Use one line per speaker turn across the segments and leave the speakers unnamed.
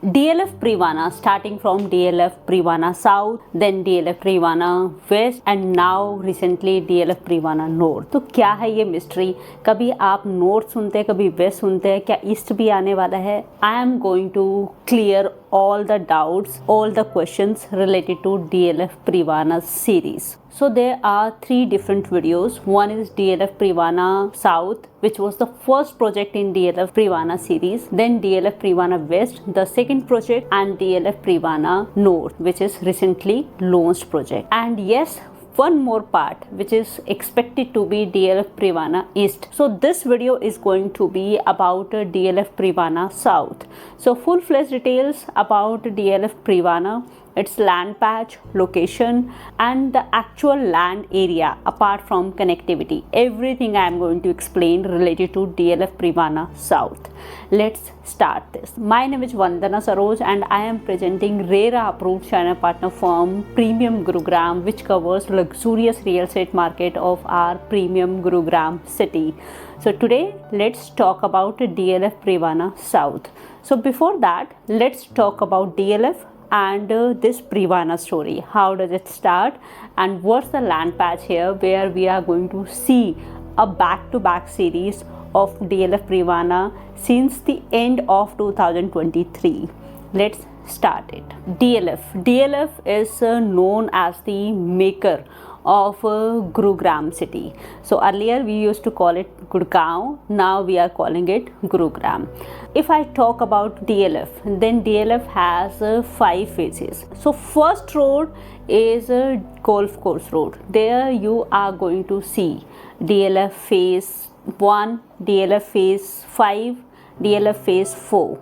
DLF Privana, starting from DLF Privana South, then DLF Privana West and now recently DLF Privana North. तो क्या है ये mystery? कभी आप नॉर्थ सुनते हैं, कभी वेस्ट सुनते हैं, क्या ईस्ट भी आने वाला है? I am going to clear all the doubts, all the questions related to DLF Privana series. So there are 3 different videos. One is DLF Privana South, which was the first project in DLF Privana series. Then DLF Privana West, the second project, and DLF Privana North, which is recently launched project. And yes, one more part which is expected to be DLF Privana East. So this video is going to be about DLF Privana South. So full-fledged details about DLF Privana, its land patch, location and the actual land area apart from connectivity. Everything I am going to explain related to DLF Privana South. Let's start this. My name is Vandana Saroj and I am presenting RERA approved channel partner firm Premium Gurugram, which covers luxurious real estate market of our premium Gurugram city. So today let's talk about DLF Privana South. So before that, let's talk about DLF and this Privana story. How does it start and what's the land patch here, where we are going to see a back-to-back series of DLF Privana since the end of 2023. Let's start it. DLF is known as the maker of Gurugram city. So earlier we used to call it Gurgaon, now we are calling it Gurugram. If I talk about DLF, then DLF has 5 phases. So first road is a golf course road. There you are going to see DLF phase 1, DLF phase 5, DLF phase 4.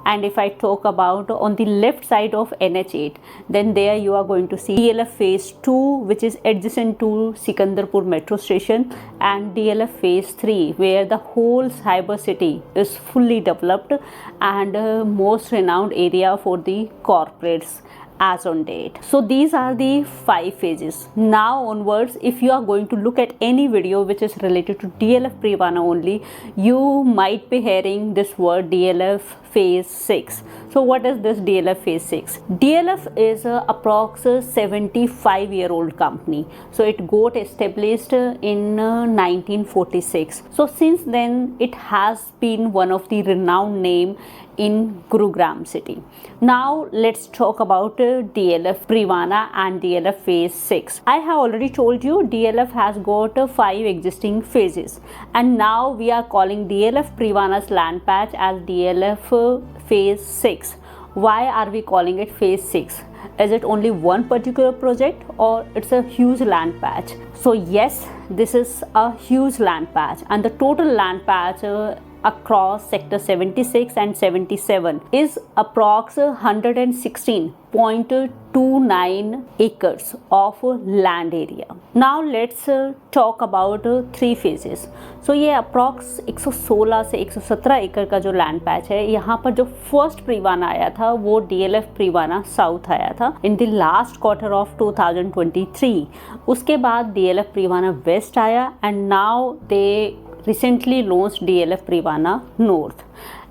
And if I talk about on the left side of NH8, then there you are going to see DLF phase 2, which is adjacent to Sikandarpur metro station, and DLF phase 3, where the whole cyber city is fully developed and most renowned area for the corporates as on date. So these are the 5 phases. Now onwards, if you are going to look at any video which is related to DLF Privana only, you might be hearing this word DLF phase 6. So what is this DLF phase 6? DLF is approx 75-year-old company. So it got established in 1946. So since then it has been one of the renowned name in Gurugram city. Now let's talk about DLF Privana and DLF phase 6. I have already told you DLF has got 5 existing phases, and now we are calling DLF Privana's land patch as DLF phase 6. Why are we calling it phase 6? Is it only one particular project or it's a huge land patch? So yes, this is a huge land patch, and the total land patch across sector 76 and 77 is approx 116.29 acres of land area. Now let's talk about 3 phases. So ये approx 116 से 117 एकड़ का जो land patch है, यहाँ पर जो first प्रीवाना आया था वो DLF Privana South आया था in the last quarter of 2023. उसके बाद DLF Privana West आया and now they recently launched DLF Privana North.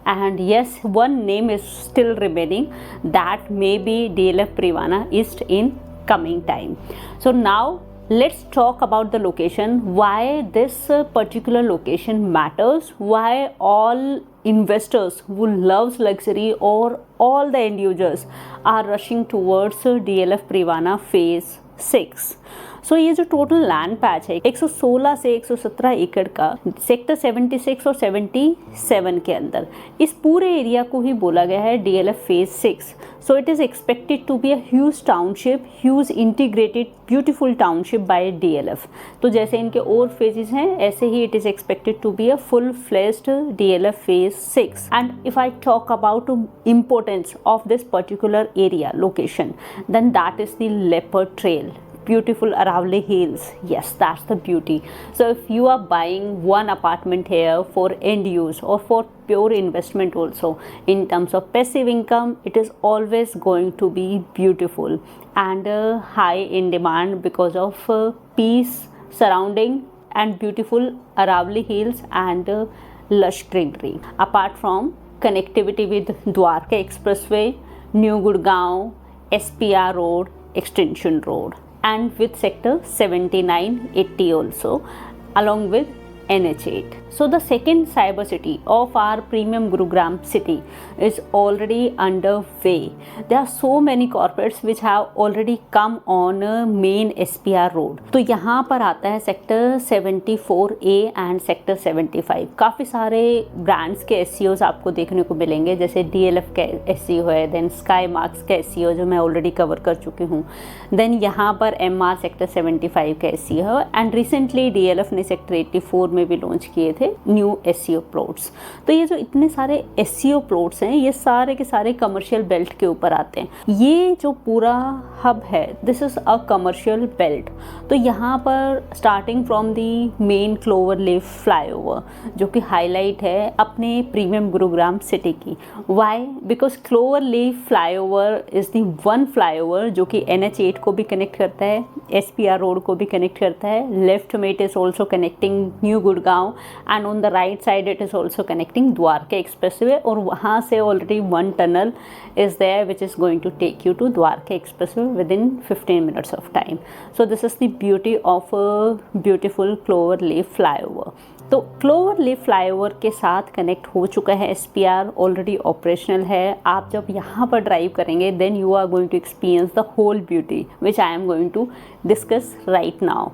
And yes, one name is still remaining, that may be DLF Privana East in coming time. So now let's talk about the location, why this particular location matters, why all investors who loves luxury or all the end users are rushing towards DLF Privana phase 6. सो ये जो total land patch है 116 से 117 एकड़ का sector 76 और 77 के अंदर, इस पूरे एरिया को ही बोला गया है DLF phase 6. So it is expected to be a huge township, huge integrated beautiful township by DLF. तो जैसे इनके और फेजेस हैं ऐसे ही it is expected to be a full fledged DLF phase 6. And if I talk about importance of this particular area location, then that is the leopard trail, beautiful Aravali Hills. Yes, that's the beauty. So if you are buying one apartment here for end use or for pure investment also, in terms of passive income, it is always going to be beautiful and high in demand because of peace surrounding and beautiful Aravali Hills and lush greenery. Apart from connectivity with Dwarka Expressway, New Gurgaon, SPR Road, Extension Road, and with sector 79, 80 also, along with NH8. So the second cyber city of our premium Gurugram city is already underway. There are so many corporates which have already come on main SPR road. तो यहाँ पर आता है sector 74A and sector 75. काफ़ी सारे brands के SEOs आपको देखने को मिलेंगे, जैसे DLF का SEO है, देन स्काई मार्क्स का SEO जो मैं ऑलरेडी कवर कर चुकी हूँ, देन यहाँ पर MR सेक्टर 75 का SEO है, एंड रिसेंटली DLF ने सेक्टर 84 में भी लॉन्च किए थे न्यू SEO प्लॉट्स. तो ये जो इतने सारे SEO प्लॉट्स हैं ये सारे के सारे कमर्शियल बेल्ट के ऊपर आते हैं. ये जो पूरा हब है this is a commercial belt. तो यहाँ पर starting from the main clover leaf flyover जो कि हाईलाइट है अपने प्रीमियम गुरुग्राम सिटी की. Why? Because clover leaf flyover is the one flyover जो कि NH8 को भी कनेक्ट करता है, SPR रोड को भी कनेक्ट करता है. लेफ्ट में it is also connecting new Gurgaon and on the right side it is also connecting Dwarka expressway. और वहाँ से already one tunnel is there which is going to take you to Dwarka expressway within 15 minutes of time. So this is the beauty of beautiful clover leaf flyover. तो clover leaf flyover के साथ connect हो चुका है SPR, already operational है. आप जब यहाँ पर ड्राइव करेंगे then you are going to experience the whole beauty which I am going to discuss right now.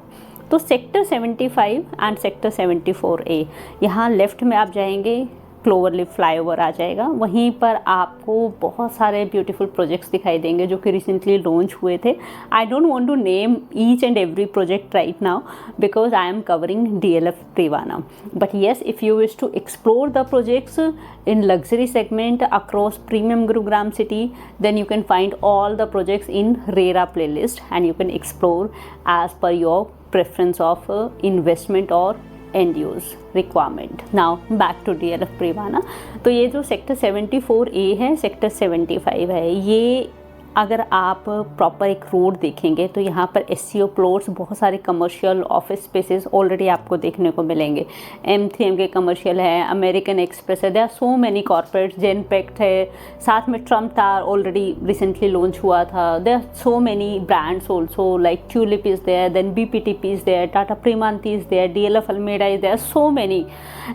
तो सेक्टर 75 एंड सेक्टर 74A, यहाँ लेफ़्ट में आप जाएंगे क्लोवर लीफ फ्लाईओवर आ जाएगा. वहीं पर आपको बहुत सारे ब्यूटीफुल प्रोजेक्ट्स दिखाई देंगे जो कि रिसेंटली लॉन्च हुए थे. I don't want to name each and every project right now because I am covering DLF Privana. But yes, if you wish to explore the projects in luxury segment across premium Gurugram city, then you can find all the projects in RERA playlist and you can explore as per your preference of investment or end use requirement. Now back to DLF Privana. तो ये जो sector 74A है, sector 75 है, ये अगर आप proper एक road देखेंगे तो यहाँ पर SEO प्लॉट्स, बहुत सारे कमर्शियल ऑफिस स्पेसेस ऑलरेडी आपको देखने को मिलेंगे. M3M के कमर्शियल है, अमेरिकन एक्सप्रेस है, there are so many corporates. Genpact है, साथ में Trump tower already recently launch हुआ था. There are so many brands also like Tulip is there, then BPTP is there, Tata Primanti is there, DLF Alameda is there, so many.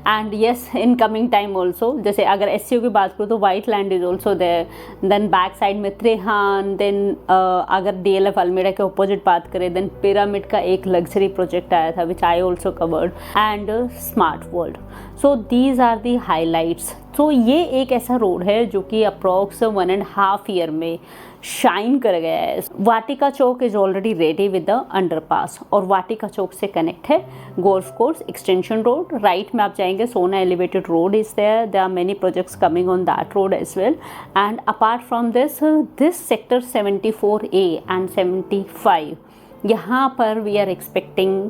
And yes in coming time also, जैसे अगर SEO की बात करूँ तो Whiteland is also there. Then back side में Trehan. Then अगर DLF Almeida के opposite बात करें देन पिरामिड का एक लग्जरी प्रोजेक्ट आया था which I also covered, and smart world. So these are the highlights. तो ये एक ऐसा रोड है जो कि अप्रॉक्स 1.5 ईयर में शाइन कर गया है. Vatika Chowk is already ready with the underpass, और वाटिका चौक से कनेक्ट है golf course extension road. Right में आप जाएंगे Sohna elevated road is there are many projects coming on that road as well. And apart from this sector 74A and 75, यहाँ पर we are expecting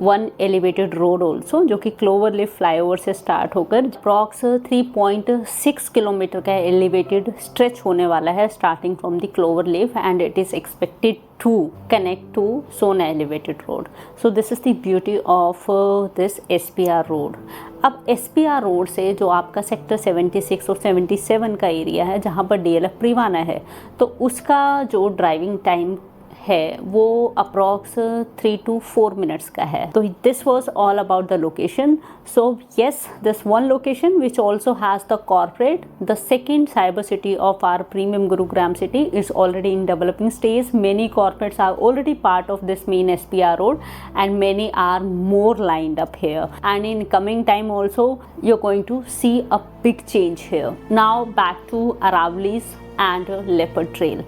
one elevated road also जो कि clover leaf flyover से start होकर approx 3.6 kilometre का elevated stretch होने वाला है starting from the clover leaf, and it is expected to connect to Sohna elevated road. So this is the beauty of this SPR road. अब SPR road से जो आपका सेक्टर 76 और 77 का एरिया है जहाँ पर DLF Privana है, तो उसका जो ड्राइविंग टाइम है वो अप्रॉक्स 3 to 4 मिनट्स का है. तो this was all about the location. So yes, this one location which also has the corporate, the second cyber city of our premium Gurugram city is already in developing stage. Many corporates are already part of this main SPR road and many are more lined up here, and in coming time also you're going to see a big change here. Now back to Aravali's and Leopard Trail.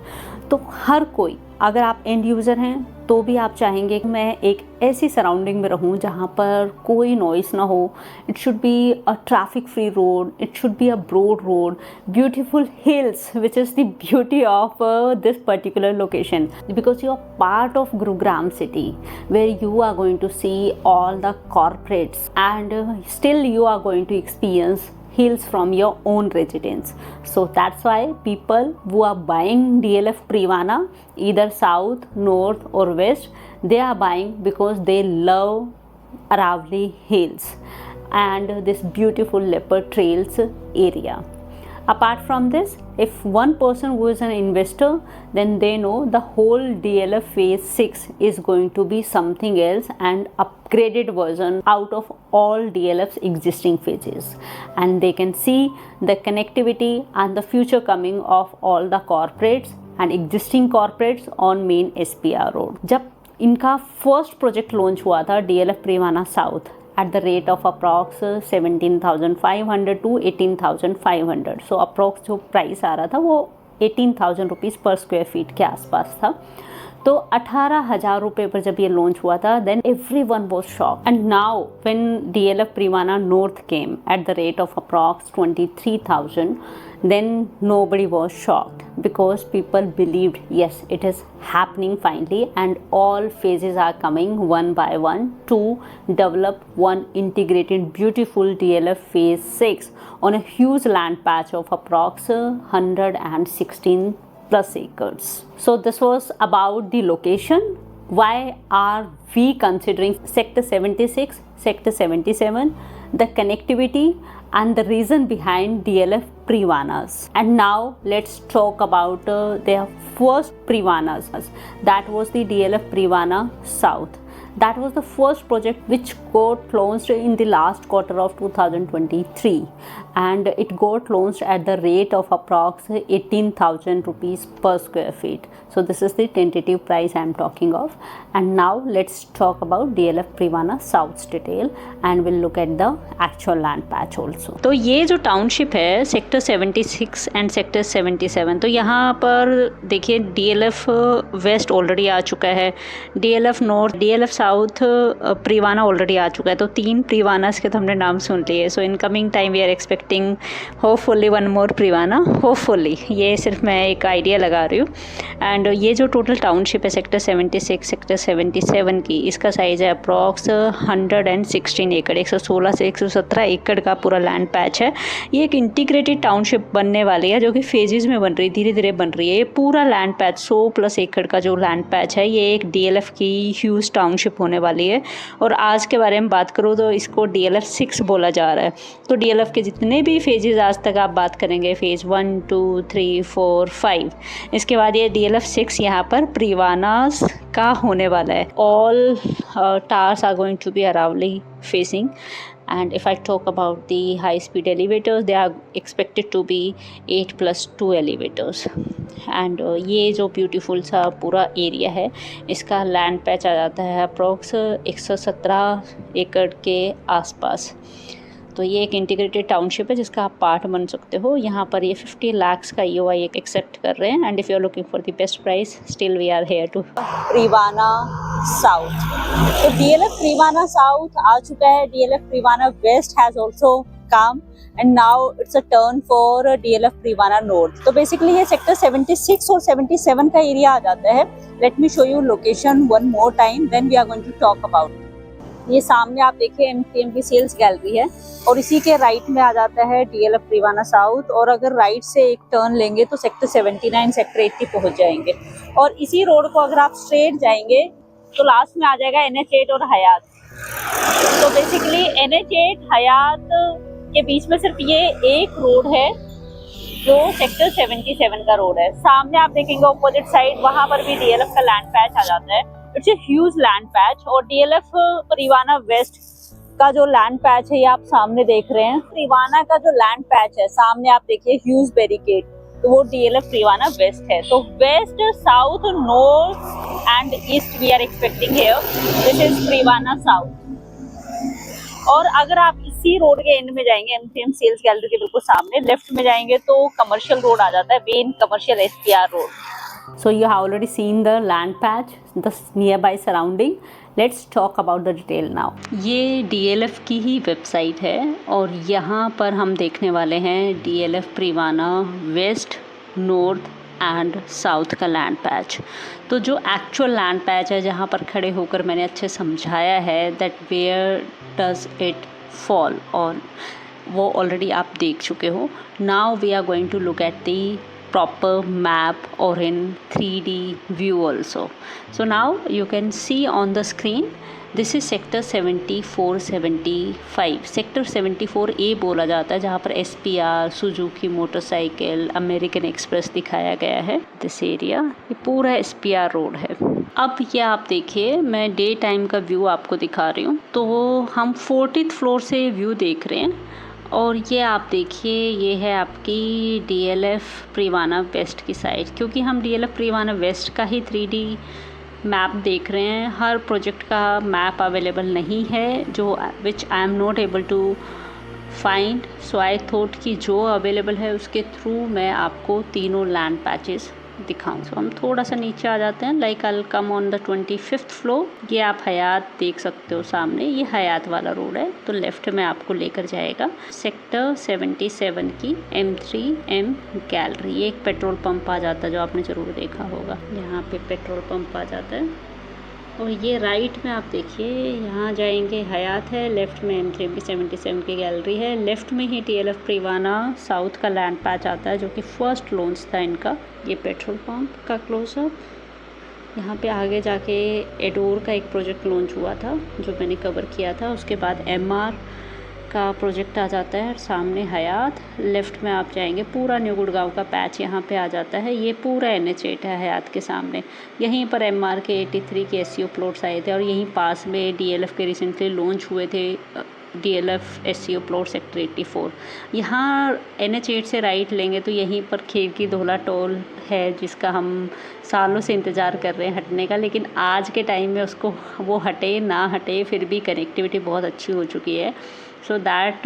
तो हर कोई, अगर आप end user हैं तो भी आप चाहेंगे कि मैं एक ऐसी सराउंडिंग में रहूं जहां पर कोई नॉइस ना हो. It should be a traffic free road, it should be a broad road, beautiful hills which is the beauty of this particular location because you are part of Gurugram city where you are going to see all the corporates and still you are going to experience hills from your own residence. So that's why people who are buying DLF Privana, either south, north or west, they are buying because they love Aravali Hills and this beautiful Leopard Trails area. Apart from this, if one person who is an investor, then they know the whole DLF phase 6 is going to be something else and upgraded version out of all DLF's existing phases, and they can see the connectivity and the future coming of all the corporates and existing corporates on main SPR road. जब इनका first project launch हुआ था DLF Privana south at the rate of approx 17,500 to 18,500. So approx जो price आ रहा था वो 18,000 rupees पर स्क्वायर फीट के आसपास था. तो 18,000 रुपये पर जब ये लॉन्च हुआ था, then everyone was shock. And now when DLF Privana north came at the rate of approx 23,000, then nobody was shocked because people believed, yes, it is happening finally, and all phases are coming one by one to develop one integrated beautiful DLF phase 6 on a huge land patch of approx 116 plus acres. So this was about the location. Why are we considering sector 76, sector 77, the connectivity and the reason behind DLF Preevanas. And now let's talk about their first Preevanas. That was the DLF Preevana South. That was the first project which got launched in the last quarter of 2023, and it got launched at the rate of approx 18,000 rupees per square feet. So this is the tentative price I am talking of. And now let's talk about DLF Preevana South's detail, and we'll look at the actual land patch also. तो ये जो township है sector 76 and sector 77, तो यहाँ पर देखिए DLF waste already आ चुका है, DLF north, DLF south, Privana already आ चुका है. तो 3 प्रीवानास के तो हमने नाम सुन लिए. So in coming time we are expecting hopefully one more Privana. Hopefully, ये सिर्फ मैं एक आइडिया लगा रही हूँ. एंड ये जो टोटल टाउनशिप है सेक्टर 76, सेक्टर 77 की, इसका साइज़ है अप्रॉक्स 116 एकड़, 116 से 117 एकड़ का पूरा लैंड पैच है. ये एक इंटीग्रेटेड टाउनशिप बनने वाली है जो कि फेजेस में बन रही, धीरे धीरे बन रही है. ये पूरा लैंड पैच 100+ एकड़ का जो लैंड पैच है, ये एक DLF की ह्यूज टाउनशिप होने वाली है. और आज के बारे में बात करूँ तो इसको DLF 6 बोला जा रहा है. तो DLF के जितने भी फेजेस आज तक आप बात करेंगे, फेज़ 1, 2, 3, 4, 5, इसके बाद ये DLF 6 यहाँ पर प्रीवानास का होने वाला है. All towers are going to be Aravalli facing. And if I talk about the high speed elevators, they are expected to be 8+2 elevators. And ये जो ब्यूटीफुल सा पूरा एरिया है, इसका लैंड पैच आ जाता है अप्रॉक्स 117 एकड़ के आसपास. तो ये एक इंटीग्रेटेड टाउनशिप है जिसका आप पार्ट बन सकते हो. यहाँ पर ये 50 लाख का EOI एक्सेप्ट कर रहे हैं. And if you are looking for the best price, still we are here to Privana south. तो DLF प्रीवाना साउथ आ चुका है. DLF Privana west has also come, and now it's a turn for DLF Privana north. तो basically ये sector 76 और 77 का area आ जाता है. Let me show you location one more time, then we are going to talk about. ये सामने आप देखिए MTMV सेल्स गैलरी है, और इसी के राइट में आ जाता है DLF प्रीवाना साउथ. और अगर राइट से एक टर्न लेंगे तो सेक्टर 79, सेक्टर 80 पहुंच जाएंगे. और इसी रोड को अगर आप स्ट्रेट जाएंगे तो लास्ट में आ जाएगा NH8 और हयात. तो बेसिकली NH8 हयात के बीच में सिर्फ ये एक रोड है जो सेक्टर 77 का रोड है. सामने आप देखेंगे ऑपोजिट साइड, वहाँ पर भी DLF का लैंड पैच आ जाता है. It's a huge land patch. और DLF प्रीवाना वेस्ट का जो लैंड पैच है ये आप सामने देख रहे हैं. प्रीवाना का जो लैंड पैच है सामने आप देखिए ह्यूज बैरिकेड, तो वो DLF प्रीवाना वेस्ट है. तो west, south, north and east we are expecting here. This is Privana south. और अगर आप इसी रोड के एंड में जाएंगे, MTM सेल्स गैलरी के बिल्कुल सामने लेफ्ट में जाएंगे तो कमर्शियल रोड आ जाता है, main commercial SPR road. So you have already seen the land patch, the nearby surrounding. Let's talk about the detail now. ये DLF की ही वेबसाइट है और यहाँ पर हम देखने वाले हैं DLF Privana west, north and south का लैंड पैच. तो जो एक्चुअल लैंड पैच है जहाँ पर खड़े होकर मैंने अच्छे समझाया है that where does it fall on, वो ऑलरेडी आप देख चुके हो. Now we are going to look at the proper map or in 3D view also. So now you can see on the screen this is sector 74-75। Sector 74A बोला जाता है, जहाँ पर SPR, Suzuki motorcycle, American express दिखाया गया है। This area ये पूरा SPR रोड है। अब ये आप देखिए, मैं डे टाइम का व्यू आपको दिखा रही हूँ। तो हम 40th फ्लोर से व्यू देख रहे हैं और ये आप देखिए, ये है आपकी DLF प्रीवाना वेस्ट की साइड। क्योंकि हम DLF प्रीवाना वेस्ट का ही 3D मैप देख रहे हैं, हर प्रोजेक्ट का मैप अवेलेबल नहीं है, जो which I am not able to find. So I thought कि जो अवेलेबल है उसके थ्रू मैं आपको तीनों लैंड पैचेस दिखाऊं। सो हम थोड़ा सा नीचे आ जाते हैं। Like I come on the 25th floor. ये आप हयात देख सकते हो सामने, ये हयात वाला रोड है। तो लेफ्ट में आपको लेकर जाएगा सेक्टर 77 की M3M गैलरी। ये एक पेट्रोल पंप आ जाता है, जो आपने ज़रूर देखा होगा। यहाँ पे पेट्रोल पंप आ जाता है और ये राइट में आप देखिए, यहाँ जाएंगे हयात है, लेफ़्ट में M3M की 77 की गैलरी है, लेफ़्ट में ही DLF प्रीवाना साउथ का लैंड पैच आता है, जो कि फर्स्ट लॉन्च था इनका। ये पेट्रोल पंप का क्लोजअप। यहाँ पे आगे जाके एडोर का एक प्रोजेक्ट लॉन्च हुआ था, जो मैंने कवर किया था। उसके बाद MR का प्रोजेक्ट आ जाता है, सामने हयात। लेफ़्ट में आप जाएंगे, पूरा न्यू गुड़गांव का पैच यहाँ पे आ जाता है। ये पूरा NH8 है हयात के सामने। यहीं पर MR के 83 के SCO प्लॉट्स आए थे और यहीं पास में DLF के रिसेंटली लॉन्च हुए थे DLF SCO प्लॉट सेक्टर 84। यहाँ NH8 से राइट लेंगे तो यहीं पर खिड़की धोला टोल है, जिसका हम सालों से इंतज़ार कर रहे हैं हटने का। लेकिन आज के टाइम में उसको वो हटे ना हटे, फिर भी कनेक्टिविटी बहुत अच्छी हो चुकी है। So that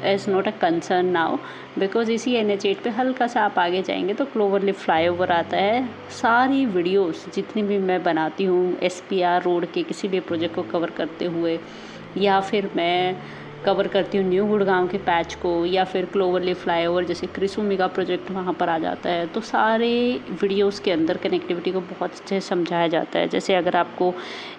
is not a concern now, because इसी NH8 पे हल्का सा आप आगे जाएंगे तो क्लोवरलीफ फ्लाईओवर आता है। सारी वीडियोस जितनी भी मैं बनाती हूँ SPR रोड के किसी भी प्रोजेक्ट को कवर करते हुए, या फिर मैं कवर करती हूँ न्यू गुड़गांव के पैच को, या फिर क्लोवरलीफ फ्लाईओवर जैसे क्रिसुमी का प्रोजेक्ट वहाँ पर आ जाता है, तो सारे वीडियोस के अंदर कनेक्टिविटी को बहुत अच्छे से समझाया जाता है। जैसे अगर आपको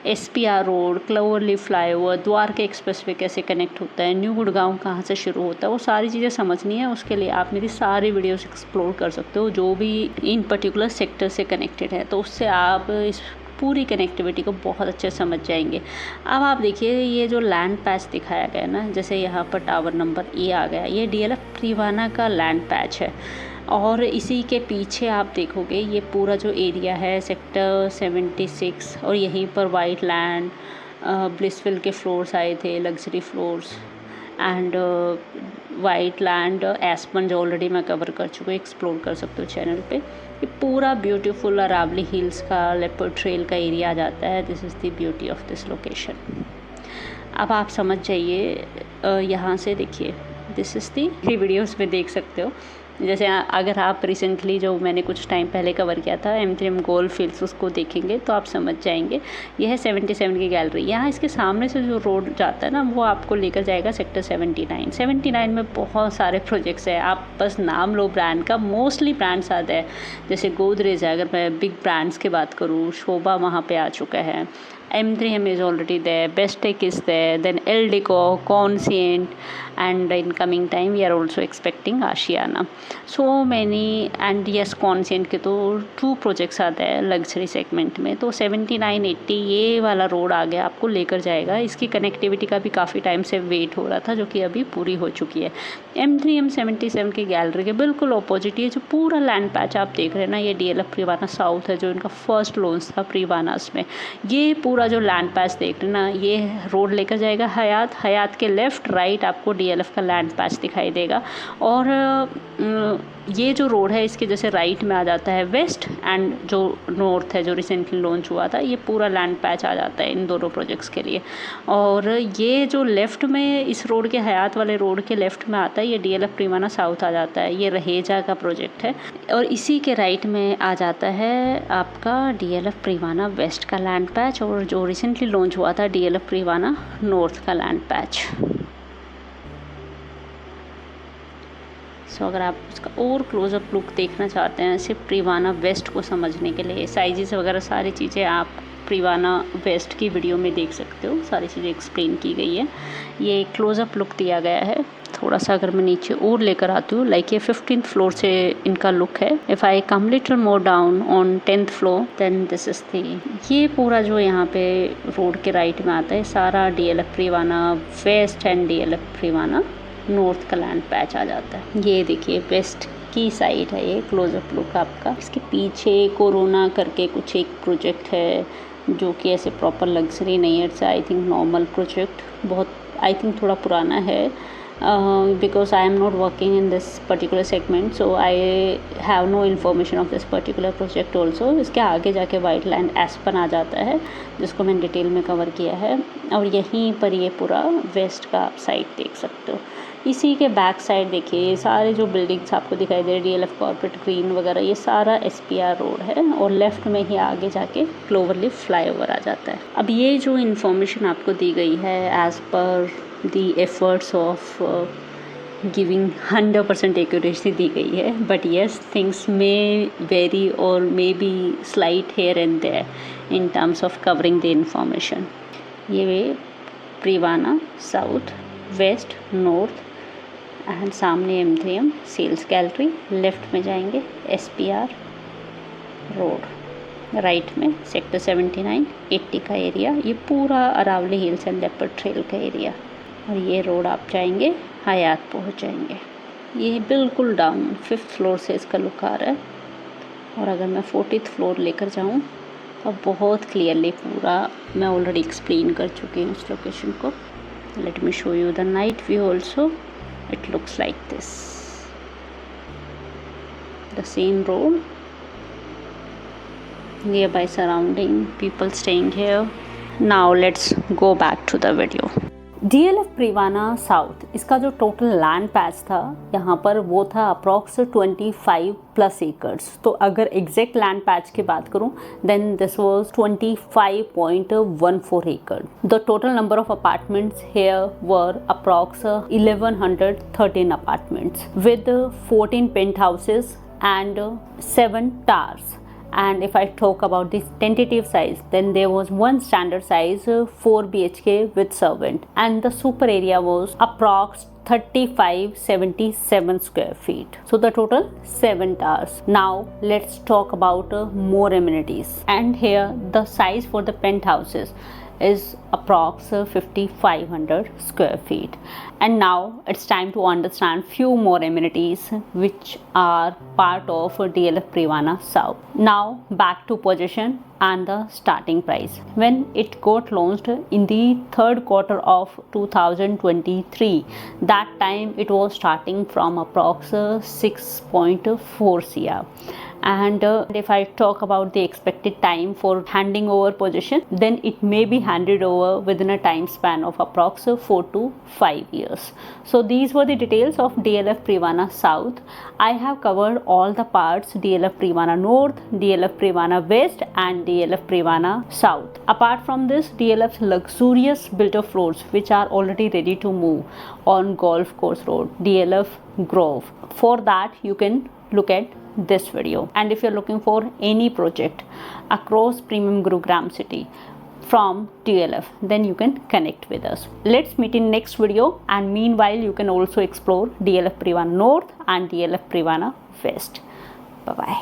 SPR road, cloverleaf flyover, Dwarka express way कैसे कनेक्ट होता है, न्यू गुड़गांव कहाँ से शुरू होता है, वो सारी चीज़ें समझनी है। उसके लिए आप मेरी सारी वीडियोस एक्सप्लोर कर सकते हो, जो भी इन पर्टिकुलर सेक्टर से कनेक्टेड है। तो उससे आप इस पूरी कनेक्टिविटी को बहुत अच्छे से समझ जाएंगे। अब आप देखिए, ये जो लैंड पैच दिखाया गया ना, जैसे यहाँ पर टावर नंबर A आ गया, ये DLF प्रीवाना का लैंड पैच है। और इसी के पीछे आप देखोगे, ये पूरा जो एरिया है सेक्टर 76, और यहीं पर वाइट लैंड, ब्लिसविल के फ्लोर्स आए थे, luxury floors, and Whiteland, Aspen, जो ऑलरेडी मैं कवर कर चुकी हूँ, एक्सप्लोर कर सकते हो चैनल पे। ये पूरा ब्यूटीफुल अरावली हिल्स का लेपर्ड ट्रेल का एरिया आ जाता है। This is the beauty of this location. अब आप समझ जाइए, यहाँ से देखिए, दिस इज़ दी वीडियोस में देख सकते हो। जैसे अगर आप रिसेंटली जो मैंने कुछ टाइम पहले कवर किया था M3M गोल्ड फील्ड्स, उसको देखेंगे तो आप समझ जाएंगे। यह है 77 की गैलरी। यहाँ इसके सामने से जो रोड जाता है ना, वो आपको लेकर जाएगा सेक्टर 79 में बहुत सारे प्रोजेक्ट्स हैं। आप बस नाम लो ब्रांड का, मोस्टली ब्रांड्स आते हैं। जैसे गोदरेज है, अगर मैं बिग ब्रांड्स की बात करूँ, शोभा वहाँ पर आ चुका है, M3M is already there, Bestech is there, then Eldeco, Conscient, and in coming time we are also expecting Ashiana. So many, and yes, Conscient के तो 2 प्रोजेक्ट्स आते हैं लग्जरी सेगमेंट में। तो 79-80 ये वाला रोड आ गया, आपको लेकर जाएगा। इसकी कनेक्टिविटी का भी काफ़ी टाइम से वेट हो रहा था, जो कि अभी पूरी हो चुकी है। M3M 77 की गैलरी के बिल्कुल ऑपोजिट ये जो पूरा लैंड पैच आप देख रहे हैं ना, ये DLF प्रीवाना साउथ है, जो इनका फर्स्ट लॉन्च था प्रीवानास में। ये पूरा जो लैंड पैच देख रहे हैं ना, ये रोड लेकर जाएगा हयात के लेफ़्ट राइट आपको DLF का लैंड पैच दिखाई देगा। और ये जो रोड है, इसके जैसे राइट में आ जाता है वेस्ट, एंड जो नॉर्थ है, जो रिसेंटली लॉन्च हुआ था, ये पूरा लैंड पैच आ जाता है इन दोनों प्रोजेक्ट्स के लिए। और ये जो लेफ़्ट में इस रोड के हयात वाले रोड के लेफ़्ट में आता है, ये DLF प्रीवाना साउथ आ जाता है। ये रहेजा का प्रोजेक्ट है। और इसी के राइट में आ जाता है आपका DLF प्रीवाना वेस्ट का लैंड पैच, और जो रिसेंटली लॉन्च हुआ था DLF प्रीवाना नॉर्थ का लैंड पैच। सो अगर आप इसका और क्लोजअप लुक देखना चाहते हैं सिर्फ प्रीवाना वेस्ट को समझने के लिए, साइजेस वगैरह सारी चीज़ें आप प्रीवाना वेस्ट की वीडियो में देख सकते हो। सारी चीज़ें एक्सप्लेन की गई है। ये क्लोजअप लुक दिया गया है। थोड़ा सा अगर मैं नीचे और लेकर आती हूँ, लाइक ये 15th फ्लोर से इनका लुक है। If I come little more down on 10th floor then this is the, ये पूरा जो यहाँ पे रोड के राइट में आता है सारा DLF Privana west and DLF Privana north का लैंड पैच आ जाता है। ये देखिए वेस्ट की साइड है, ये क्लोजअप लुक आपका। इसके पीछे कोरोना करके कुछ एक प्रोजेक्ट है जो कि ऐसे प्रॉपर लग्जरी नहीं है, it's I think normal project, बहुत आई थिंक थोड़ा पुराना है because I am not working in this particular segment, so I have no information of this particular project also. इसके आगे जाके वाइट लैंड एस्पन आ जाता है जिसको मैंने डिटेल में कवर किया है, और यहीं पर ये पूरा वेस्ट का आप साइड देख सकते हो। इसी के बैक साइड देखिए सारे जो बिल्डिंग्स आपको दिखाई दे रहे DLF कॉर्पोरेट ग्रीन वगैरह, ये सारा SPR रोड है, और लेफ्ट में ही आगे जाके क्लोवरलीफ फ्लाईओवर आ जाता है। अब ये जो इन्फॉर्मेशन आपको दी गई है as per the efforts of giving 100% accuracy दी गई है, but yes things may vary और may be slight here and there in terms of covering the information. ये way Privana south west north and सामने M3M sales gallery, left में जाएंगे SPR road, right में sector 79 80 का एरिया, ये पूरा Aravali hills and leopard trail का एरिया, और ये रोड आप जाएंगे हयात पहुंच जाएंगे। ये बिल्कुल डाउन 5th फ्लोर से इसका लुक आ रहा है, और अगर मैं 40th फ्लोर लेकर जाऊं तो बहुत क्लियरली पूरा मैं ऑलरेडी एक्सप्लेन कर चुकी हूँ इस लोकेशन को। Late me show you the night view also. It looks like this, the same road, nearby surrounding, people staying here. Now let's go back to the video. DLF Privana south, इसका जो total land patch था यहाँ पर वो था approx 25+ acres. तो अगर exact land patch की बात करूँ देन दिस वाज 25.14 एकड़। The total number of apartments here were approx 1113 apartments with 14 penthouses and 7 towers. And if I talk about the tentative size, then there was one standard size 4 BHK with servant, and the super area was approx 3577 square feet. So the total 7 towers. Now let's talk about more amenities. And here the size for the penthouses is approx 5500 square feet. And now it's time to understand few more amenities which are part of DLF Privana South. Now back to possession and the starting price. When it got launched in the 3rd quarter of 2023, that time it was starting from approx 6.4 CR. And if I talk about the expected time for handing over possession, then it may be handed over within a time span of approx 4 to 5 years. So these were the details of DLF Privana South. I have covered all the parts: DLF Privana North, DLF Privana West and DLF Privana South. Apart from this, DLF's luxurious built-up floors which are already ready to move on Golf Course Road, DLF Grove. For that you can look at this video. And if you're looking for any project across Premium Gurugram city from DLF, then you can connect with us. Let's meet in next video, and meanwhile you can also explore DLF Privana North and DLF Privana West. Bye bye.